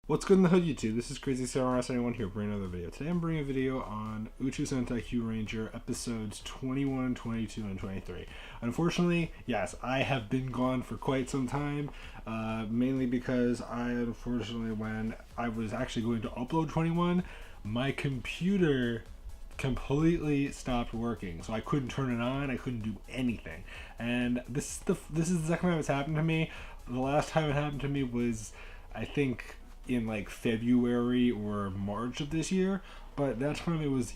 What's good in the hood, YouTube? This is Crazy Samurai 71 here bringing another video. Today I'm bringing a video on Uchuu Sentai Kyuranger episodes 21, 22, and 23. Unfortunately, yes, I have been gone for quite some time, mainly because when I was actually going to upload 21, my computer completely stopped working, so I couldn't turn it on. I couldn't do anything, and this is the second time it's happened to me. The last time it happened to me was, I think, in like February or March of this year, but that time it was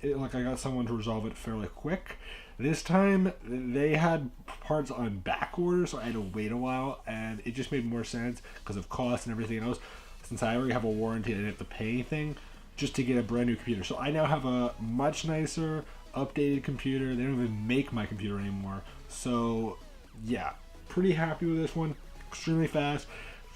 like I got someone to resolve it fairly quick. This time they had parts on back order, so I had to wait a while, and it just made more sense because of cost and everything else. Since I already have a warranty, I didn't have to pay anything just to get a brand new computer. So I now have a much nicer, updated computer. They don't even make my computer anymore. So yeah, pretty happy with this one. Extremely fast.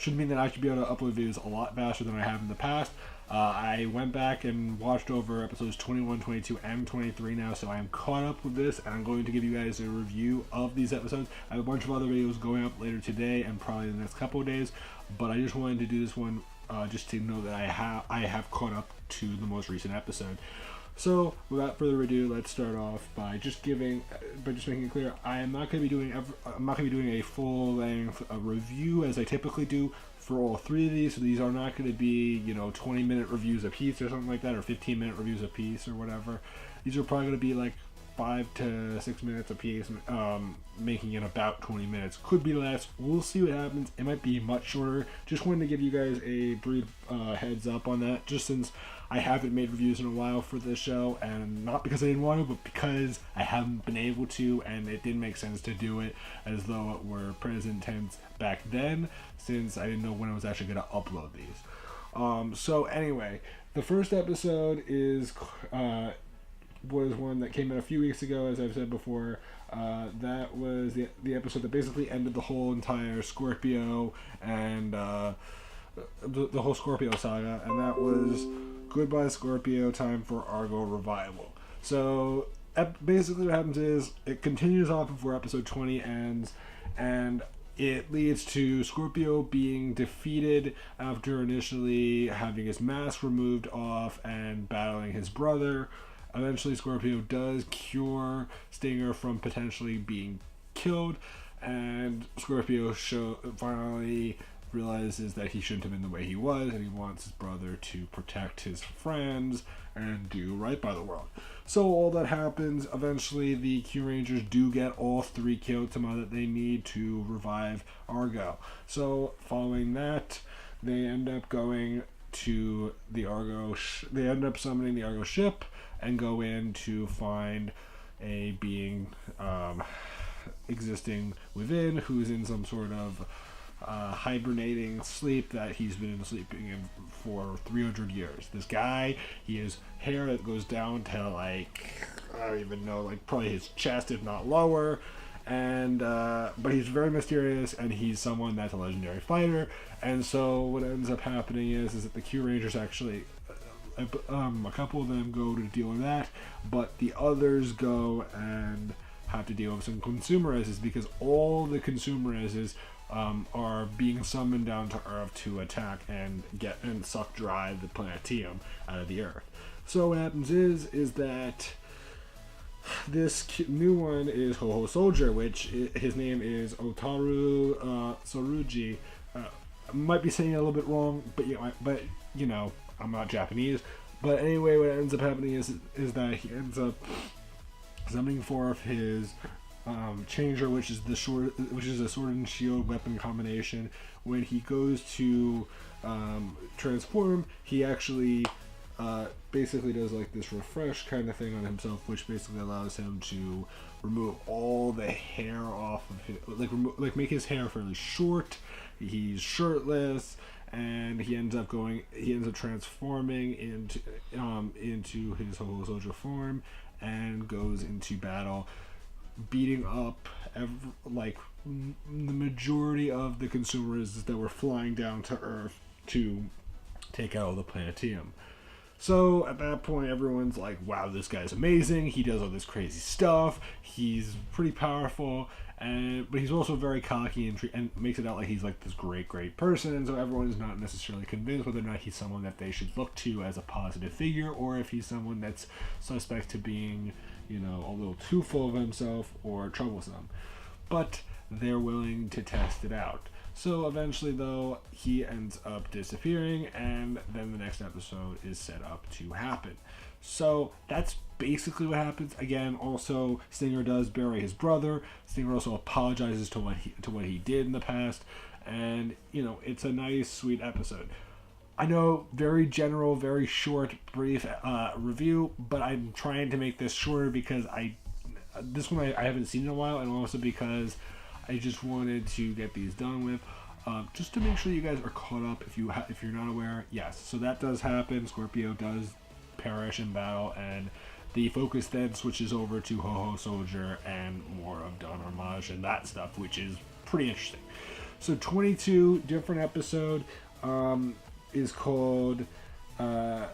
Should mean that I should be able to upload videos a lot faster than I have in the past. I went back and watched over episodes 21, 22, and 23 now, so I am caught up with this, and I'm going to give you guys a review of these episodes. I have a bunch of other videos going up later today and probably the next couple of days, but I just wanted to do this one just to know that I have caught up to the most recent episode. So, without further ado, let's start off by just making it clear I'm not going to be doing a full-length review as I typically do for all three of these. So these are not going to be 20-minute reviews a piece or something like that, or 15-minute reviews a piece or whatever. These are probably going to be like 5 to 6 minutes a piece, making it about 20 minutes. Could be less. We'll see what happens. It might be much shorter. Just wanted to give you guys a brief heads up on that, just since I haven't made reviews in a while for this show, and not because I didn't want to, but because I haven't been able to, and it didn't make sense to do it as though it were present tense back then, since I didn't know when I was actually going to upload these. So anyway, the first episode was one that came out a few weeks ago, as I've said before. That was the episode that basically ended the whole entire Scorpio and the whole Scorpio saga, and that was Goodbye Scorpio, Time for Argo Revival. So basically what happens is it continues off before episode 20 ends, and it leads to Scorpio being defeated after initially having his mask removed off and battling his brother. Eventually Scorpio does cure Stinger from potentially being killed, and Scorpio finally realizes that he shouldn't have been the way he was, and he wants his brother to protect his friends and do right by the world. So all that happens, eventually the Kyurangers do get all three Kyotama that they need to revive Argo. So following that, they end up going to the Argo they end up summoning the Argo ship and go in to find a being existing within, who's in some sort of hibernating sleep that he's been sleeping in for 300 years. This guy, he has hair that goes down to like, I don't even know, like probably his chest, if not lower, and but he's very mysterious, and he's someone that's a legendary fighter. And so what ends up happening is that the Kyurangers actually, a couple of them go to deal with that, but the others go and have to deal with some consumerizes, because all the consumerizes are being summoned down to Earth to attack and suck dry the planetium out of the Earth. So what happens is that this new one is Ho-Ho Soldier, which his name is Otaru Soruji. I might be saying it a little bit wrong, but I'm not Japanese. But anyway, what ends up happening is that he ends up summoning forth his changer, which is a sword and shield weapon combination. When he goes to transform, he actually basically does like this refresh kind of thing on himself, which basically allows him to remove all the hair off of his, make his hair fairly short. He's shirtless, and he ends up transforming into his Ho-Ho Soldier form and goes into battle, beating up the majority of the consumers that were flying down to Earth to take out all the planetium. So at that point, everyone's like, wow, this guy's amazing. He does all this crazy stuff. He's pretty powerful. But he's also very cocky and makes it out like he's like this great person. And so everyone is not necessarily convinced whether or not he's someone that they should look to as a positive figure, or if he's someone that's suspect to being, you know, a little too full of himself or troublesome. But they're willing to test it out. So eventually, though, he ends up disappearing, and then the next episode is set up to happen. So that's basically what happens. Again, also Stinger does bury his brother. Stinger also apologizes to what he did in the past, and you know, it's a nice, sweet episode. I know, very general, very short, brief review, but I'm trying to make this shorter because this one I haven't seen in a while, and also because I just wanted to get these done with, just to make sure you guys are caught up. If you're not aware, yes. So that does happen. Scorpio does perish in battle, and the focus then switches over to Ho-Ho Soldier and more of Don Homage and that stuff, which is pretty interesting. So 22 different episode is called The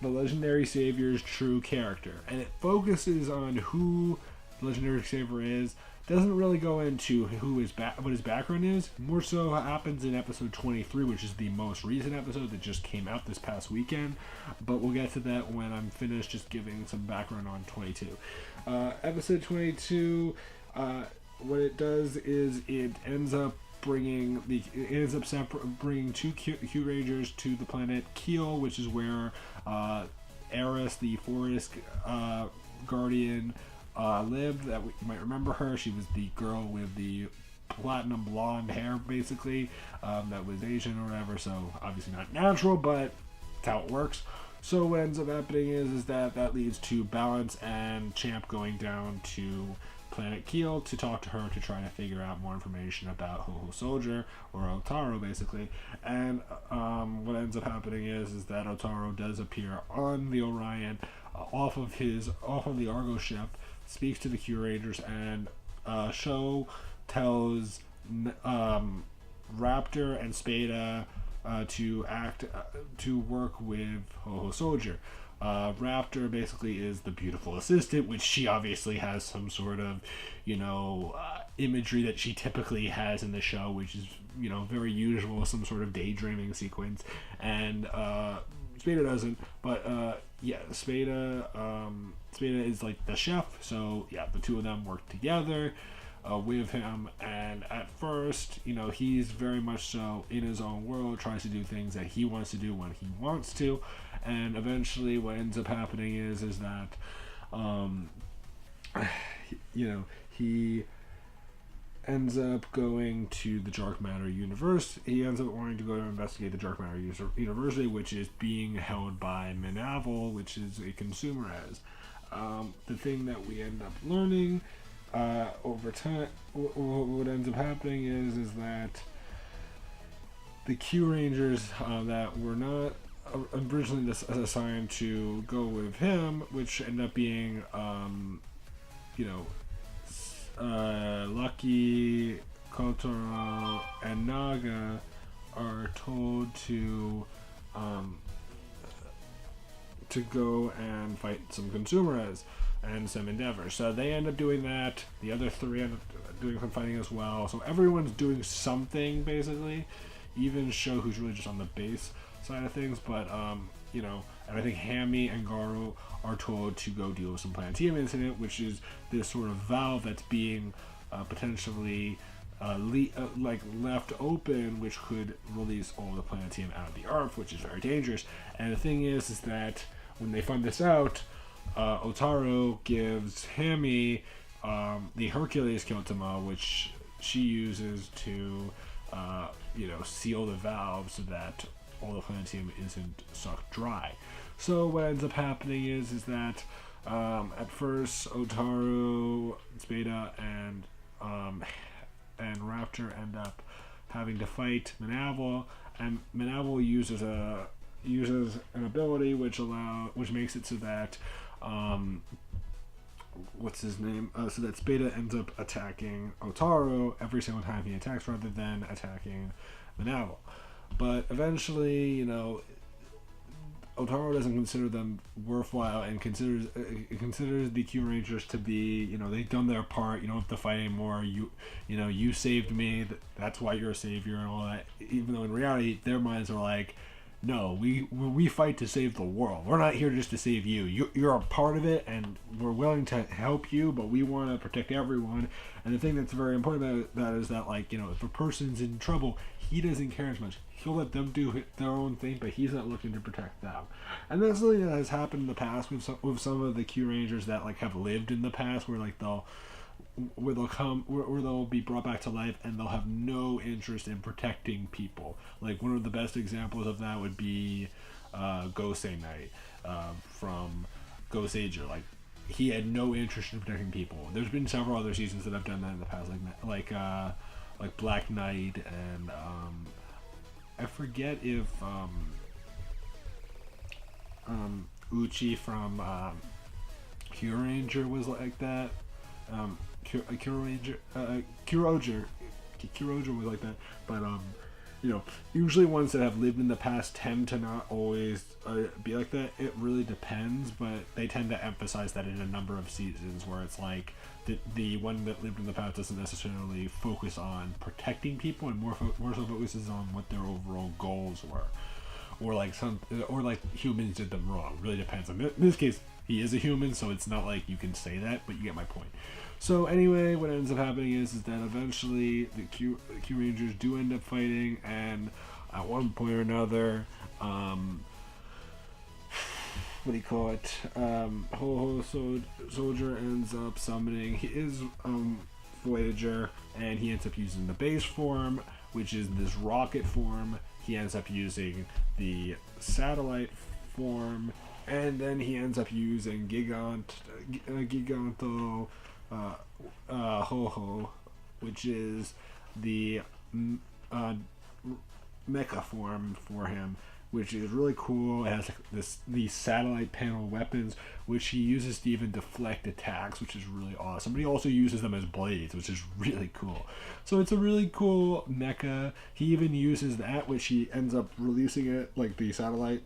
Legendary Savior's True Character, and it focuses on who the Legendary Savior is. Doesn't really go into what his background is. More so happens in episode 23, which is the most recent episode that just came out this past weekend. But we'll get to that when I'm finished just giving some background on 22. Episode 22, what it does is it ends up bringing two Kyurangers to the planet Keel, which is where Eris, the forest guardian, lived. That you might remember her. She was the girl with the platinum blonde hair, basically, that was Asian or whatever. So obviously not natural, but that's how it works. So what ends up happening is that leads to Balance and Champ going down to planet Keel to talk to her to try to figure out more information about Ho-Ho Soldier, or Otaro, basically. And what ends up happening is that Otaro does appear on the Orion, off of the Argo ship, speaks to the Kyurangers, and Sho tells Raptor and Spada to work with Ho-Ho Soldier. Raptor basically is the beautiful assistant, which she obviously has some sort of, imagery that she typically has in the show, which is, very usual, some sort of daydreaming sequence. And Spada doesn't, but Spada is like the chef, so yeah, the two of them work together with him, and at first, he's very much so in his own world, tries to do things that he wants to do when he wants to, and eventually what ends up happening is that he ends up going to the Dark Matter Universe. He ends up wanting to go to investigate the Dark Matter University, which is being held by Manavel, which is a consumer as. The thing that we end up learning over time, what ends up happening is that the Kyurangers that were not originally assigned to go with him, which end up being, Lucky, Kotaro, and Naga, are told to go and fight some Consumeras and some Endeavors. So they end up doing that. The other three end up doing some fighting as well. So everyone's doing something, basically. Even Sho, who's really just on the base side of things. But, and I think Hammy and Garu are told to go deal with some Planetium incident, which is this sort of valve that's being potentially left open, which could release all the Planetium out of the Earth, which is very dangerous. And the thing is that when they find this out, Otaro gives Hammy the Hercules Kyotama, which she uses to seal the valve so that all the Planetium isn't sucked dry. So what ends up happening is that at first Otaro, Spada, and Raptor end up having to fight Manavel, and Manavel uses an ability which makes it so that so that Spada ends up attacking Otaro every single time he attacks, rather than attacking Manavel. But eventually, Otaro doesn't consider them worthwhile and considers the Kyurangers to be, they've done their part. You don't have to fight anymore. You saved me. That's why you're a savior and all that. Even though in reality their minds are like, no, we fight to save the world. We're not here just to save you. You're a part of it, and we're willing to help you, but we want to protect everyone. And the thing that's very important about that is that, like, if a person's in trouble, he doesn't care as much. He'll let them do their own thing, but he's not looking to protect them. And that's something that has happened in the past with some of the Kyurangers that, like, have lived in the past, where, like, they'll be brought back to life and they'll have no interest in protecting people. Like, one of the best examples of that would be Gosei Knight from Goseiger. Like, he had no interest in protecting people. There's been several other seasons that have done that in the past, like Black Knight, and I forget if Uchi from Kyuranger was like that. Kyuranger was like that, but usually ones that have lived in the past tend to not always be like that. It really depends, but they tend to emphasize that in a number of seasons, where it's like the one that lived in the past doesn't necessarily focus on protecting people, and more so focuses on what their overall goals were, or like humans did them wrong. Really depends. In this case, he is a human, so it's not like you can say that, but you get my point. So anyway, what ends up happening is that eventually the Kyurangers do end up fighting, and at one point or another, Ho-Ho Soldier ends up summoning his Voyager, and he ends up using the base form, which is this rocket form. He ends up using the satellite form, and then he ends up using Giganto Ho-Ho, which is the mecha form for him, which is really cool. It has these satellite panel weapons, which he uses to even deflect attacks, which is really awesome. But he also uses them as blades, which is really cool. So it's a really cool mecha. He even uses that, which he ends up releasing it, like the satellite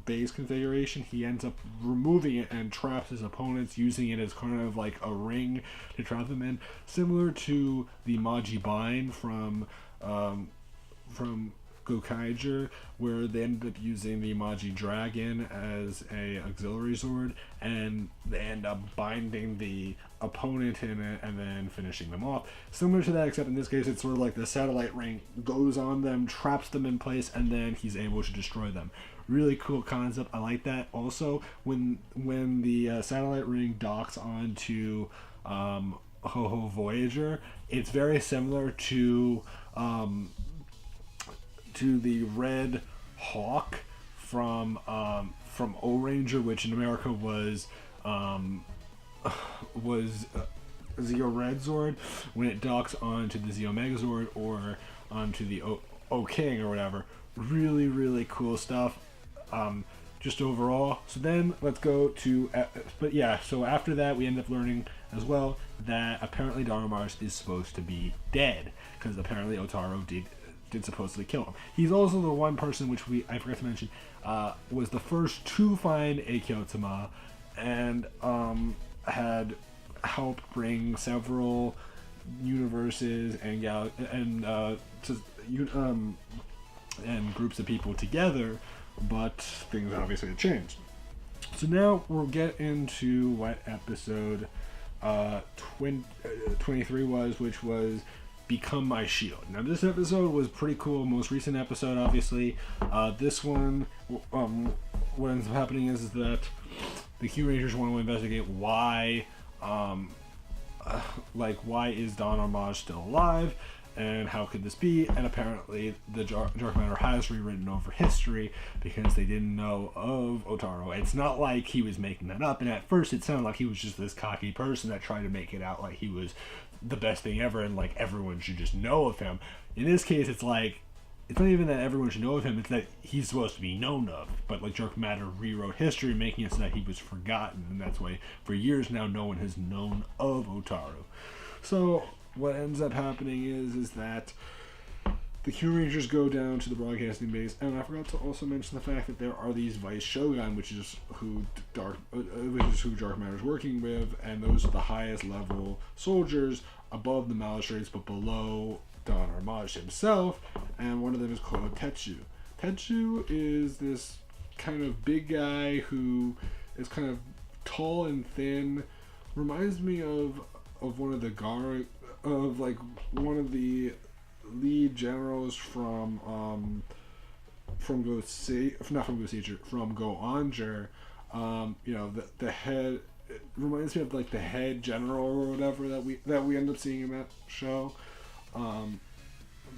base configuration. He ends up removing it and traps his opponents, using it as kind of like a ring to trap them in, similar to the Maji Bind from Gokaiger, where they ended up using the Maji Dragon as a auxiliary sword, and they end up binding the opponent in it and then finishing them off. Similar to that, except in this case it's sort of like the satellite ring goes on them, traps them in place, and then he's able to destroy them. Really cool concept. I like that. Also, when the satellite ring docks onto Ho-Ho Voyager, it's very similar to the Red Hawk from O-Ranger, which in America was Zeo Red Zord, when it docks onto the Zeo Megazord or onto the O-King or whatever. Really, really cool stuff. Just overall. So then let's go to, so after that we end up learning as well that apparently Dharmamars is supposed to be dead, because apparently Otaro did supposedly kill him. He's also the one person, which I forgot to mention, was the first to find a Kyotama, and had helped bring several universes and groups of people together, but things obviously have changed. So now we'll get into what episode 23 was, which was Become My Shield. Now this episode was pretty cool, most recent episode obviously. This one, what ends up happening is that the Kyurangers want to investigate why is Don Armage still alive, and how could this be? And apparently the Dark Matter has rewritten over history because they didn't know of Otaro. It's not like he was making that up, and at first it sounded like he was just this cocky person that tried to make it out like he was the best thing ever and like everyone should just know of him. In this case, it's like, it's not even that everyone should know of him, it's that he's supposed to be known of, but like Dark Matter rewrote history, making it so that he was forgotten, and that's why for years now no one has known of Otaro. So what ends up happening is that the Kyurangers go down to the broadcasting base, and I forgot to also mention the fact that there are these Vice Shogun, which is who Dark Matter is working with, and those are the highest level soldiers above the magistrates, but below Don Armage himself, and one of them is called Tetsu. Tetsu is this kind of big guy who is kind of tall and thin. Reminds me of one of the one of the lead generals from Go-Anger. The head, it reminds me of like the head general or whatever that we end up seeing in that show. The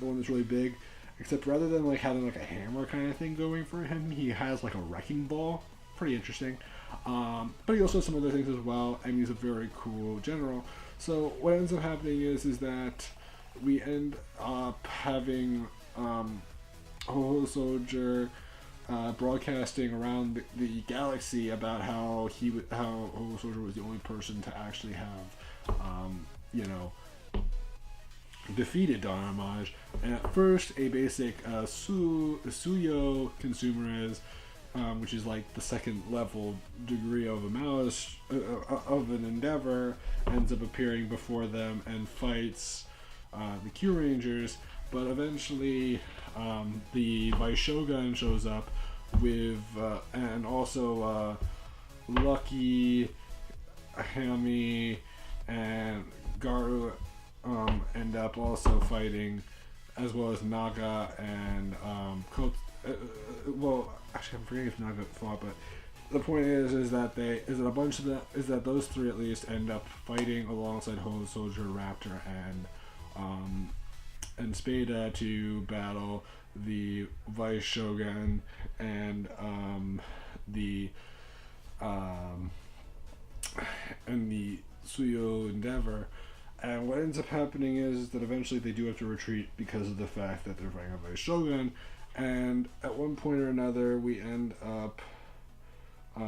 one that's really big, except rather than like having like a hammer kind of thing going for him, he has like a wrecking ball. Pretty interesting. But he also has some other things as well, and he's a very cool general. So what ends up happening is that we end up having Ho Soldier broadcasting around the galaxy about how Ho Soldier was the only person to actually have defeated Don Armage. And at first, a basic Suyo consumer is, which is like the second level degree of a mouse of an endeavor, ends up appearing before them and fights the Kyurangers. But eventually, the Vice Shogun shows up with, and also Lucky, Hami, and Garu end up also fighting, as well as Naga and actually I'm forgetting if Naga fought, but the point is that those three at least end up fighting alongside Ho Soldier, Raptor, and Spada to battle the Vice Shogun and the Suyo Endeavor. And what ends up happening is that eventually they do have to retreat because of the fact that they're fighting a Vice Shogun. And at one point or another, we end up, at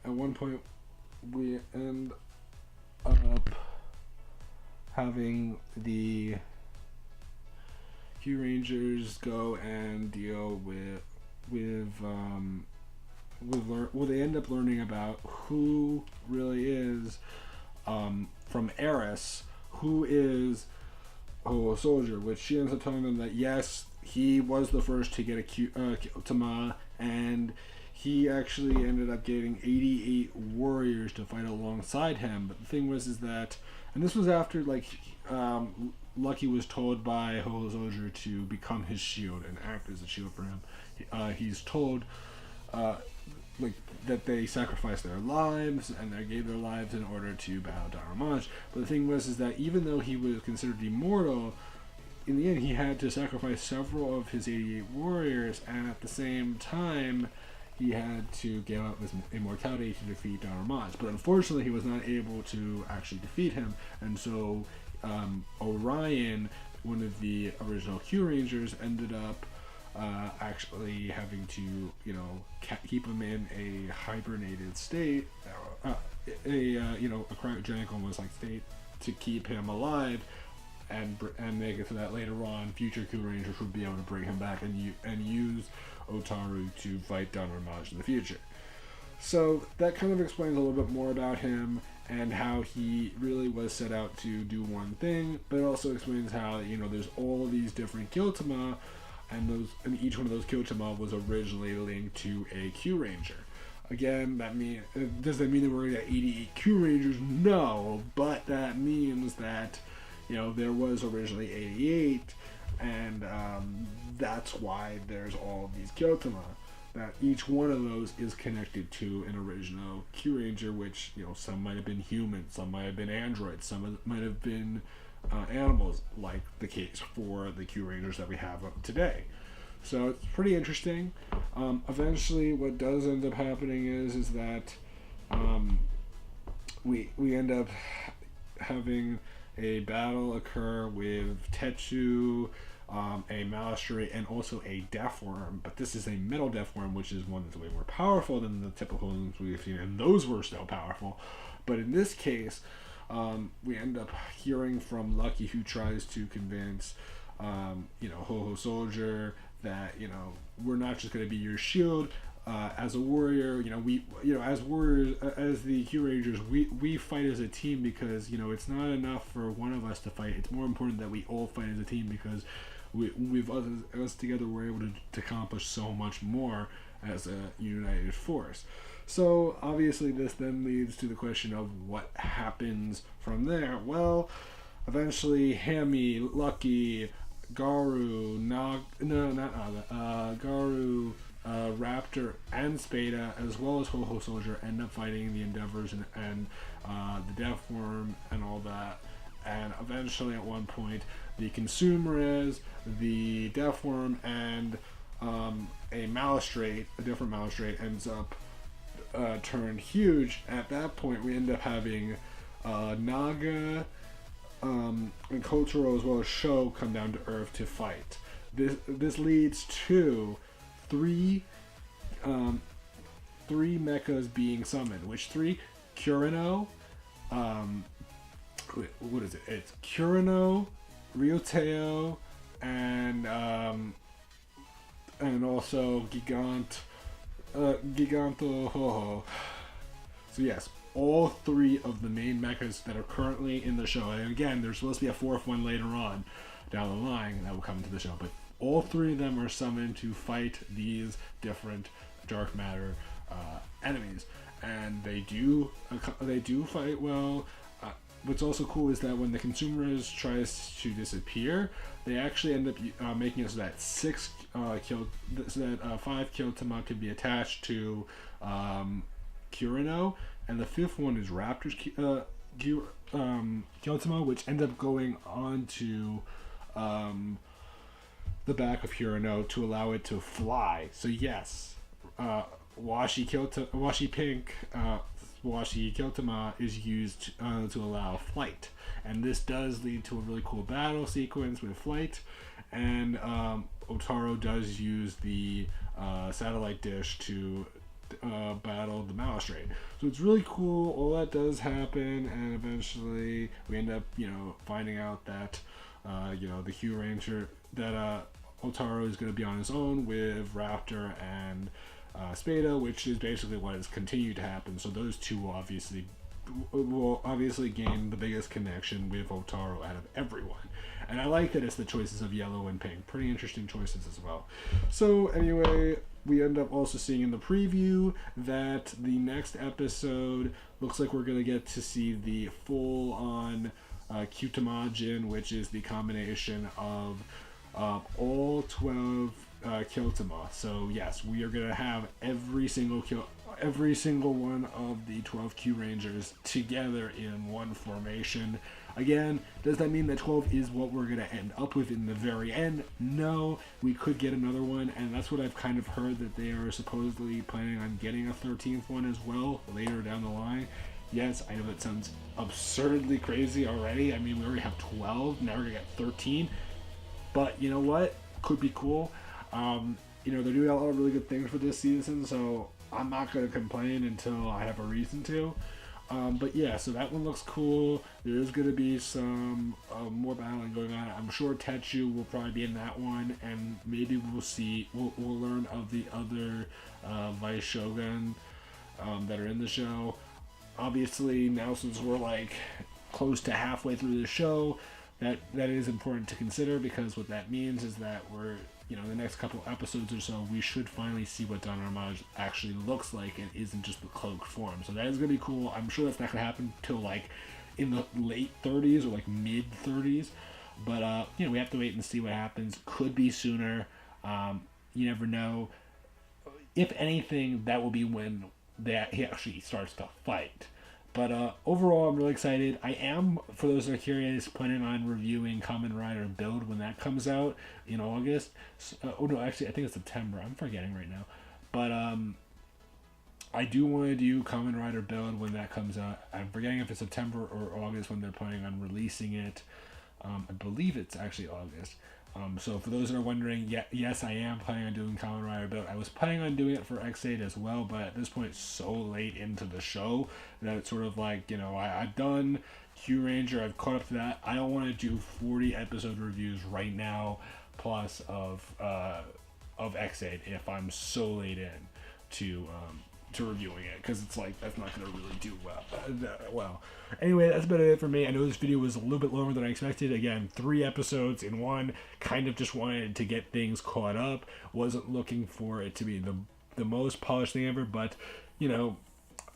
one point, we end up having the Kyurangers go and deal they end up learning about who really is, from Eris, who is Ho Soldier, which she ends up telling them that yes, he was the first to get a Kyutama, and he actually ended up getting 88 warriors to fight alongside him. But the thing was that, and this was after Lucky was told by Ho Soldier to become his shield and act as a shield for him. He's told that they sacrificed their lives and they gave their lives in order to battle Don Armage. But the thing was that even though he was considered immortal, in the end he had to sacrifice several of his 88 warriors, and at the same time he had to give up his immortality to defeat Don Armage. But unfortunately he was not able to actually defeat him, and so Orion, one of the original Kyurangers, ended up actually having to, keep him in a hibernated state, a cryogenic almost like state, to keep him alive, and make it so that later on future Kyurangers would be able to bring him back and use Otaru to fight Don Armage in the future. So that kind of explains a little bit more about him and how he really was set out to do one thing, but it also explains how, there's all these different Kyotama, and each one of those Kyotama was originally linked to a Kyuranger. Again, does that mean that we're going to get 88 Kyurangers? No, but that means that, there was originally 88, and that's why there's all these Kyotama. That each one of those is connected to an original Kyuranger, which, some might have been human, some might have been androids, some might have been animals, like the case for the Kyurangers that we have today. So it's pretty interesting. Eventually, what does end up happening is that we end up having a battle occur with Tetsu, a Mastery, and also a Deathworm. But this is a metal Deathworm, which is one that's way more powerful than the typical ones we've seen, and those were still powerful. But in this case, We end up hearing from Lucky, who tries to convince Ho Soldier that we're not just going to be your shield. As a warrior, as warriors, as the Kyurangers, we fight as a team because it's not enough for one of us to fight. It's more important that we all fight as a team because we've us together we're able to accomplish so much more as a united force. So obviously this then leads to the question of what happens from there. Well, eventually Hammy, Lucky, Garu, Garu, Raptor, and Spada, as well as Ho Soldier, end up fighting the Endeavors and the Death Worm and all that. And eventually, at one point, the Consumerez, the Death Worm, and a different Malistrate, ends up turned huge. At that point, we end up having Naga and Kotaro, as well as Sho, come down to Earth to fight. This leads to three mechas being summoned. Which three? Kurino. What is it? It's Kurino, Ryoteo, and also Giganto Hoho. So yes, all three of the main mechas that are currently in the show. And again, there's supposed to be a fourth one later on down the line that will come into the show. But all three of them are summoned to fight these different dark matter enemies, and they do fight well. What's also cool is that when the Consumerist tries to disappear, they actually end up making it so that 5 Kyotama can be attached to Kurino, and the fifth one is Raptor's Kyotama, which ends up going onto the back of Kurino to allow it to fly. So yes, Washi Pink Washi Kyotama is used to allow flight, and this does lead to a really cool battle sequence with flight, and Otaro does use the satellite dish to battle the Malistrate. So it's really cool. All that does happen, and eventually we end up finding out that the Kyuranger, that Otaro is going to be on his own with Raptor and Spada, which is basically what has continued to happen. So those two will obviously gain the biggest connection with Otaro out of everyone. And I like that it's the choices of yellow and pink. Pretty interesting choices as well. So anyway, we end up also seeing in the preview that the next episode looks like we're going to get to see the full-on Kyutamajin, which is the combination of all 12 Kyotama. So yes, we are gonna have every single one of the 12 Kyurangers together in one formation. Again, does that mean that 12 is what we're gonna end up with in the very end? No, we could get another one, and that's what I've kind of heard, that they are supposedly planning on getting a 13th one as well later down the line. Yes, I know that sounds absurdly crazy already. I mean, we already have 12, now we're gonna get 13. But you know what? Could be cool. They're doing a lot of really good things for this season, so I'm not going to complain until I have a reason to. But yeah, so that one looks cool. There is going to be some more battling going on. I'm sure Tetsu will probably be in that one, and maybe we'll learn of the other Vice Shogun that are in the show. Obviously, now since we're like close to halfway through the show, that is important to consider, because what that means is that we're, the next couple episodes or so, we should finally see what Don Armage actually looks like and isn't just the cloaked form. So that is going to be cool. I'm sure that's not going to happen till like in the late 30s or like mid 30s. But, we have to wait and see what happens. Could be sooner. You never know. If anything, that will be when he actually starts to fight. But overall, I'm really excited. I am, for those that are curious, planning on reviewing Kamen Rider Build when that comes out in August. Actually, I think it's September. I'm forgetting right now. But I do want to do Kamen Rider Build when that comes out. I'm forgetting if it's September or August when they're planning on releasing it. I believe it's actually August. So for those that are wondering, yes, I am planning on doing Kamen Rider Build. I was planning on doing it for X8 as well, but at this point, it's so late into the show that it's sort of like, I've done Kyuranger, I've caught up to that. I don't want to do 40 episode reviews right now, plus of X8 if I'm so late in to reviewing it, because it's like that's not going to really do well. Anyway, that's about it for me. I know this video was a little bit longer than I expected. Again, 3 episodes in one. Kind of just wanted to get things caught up. Wasn't looking for it to be the most polished thing ever, but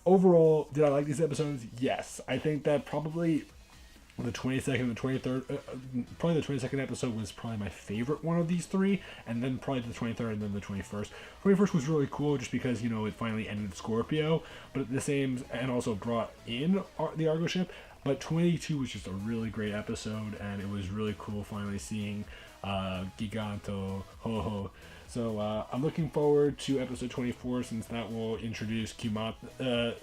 overall, did I like these episodes? Yes. I think that probably the 22nd and the 23rd, probably the 22nd episode was probably my favorite one of these 3, and then probably the 23rd and then the 21st. 21st was really cool just because, it finally ended Scorpio, but at the same, and also brought in the Argo ship, but 22 was just a really great episode, and it was really cool finally seeing Giganto Ho-Ho. So I'm looking forward to episode 24, since that will introduce Kyotama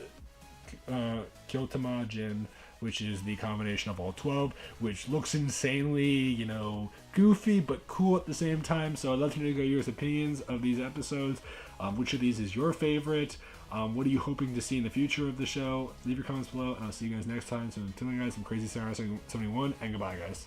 Jin, which is the combination of all 12, which looks insanely, goofy, but cool at the same time. So I'd love to know your opinions of these episodes. Which of these is your favorite? What are you hoping to see in the future of the show? Leave your comments below, and I'll see you guys next time. So until then, guys, I'm Crazy Sarah 71, and goodbye, guys.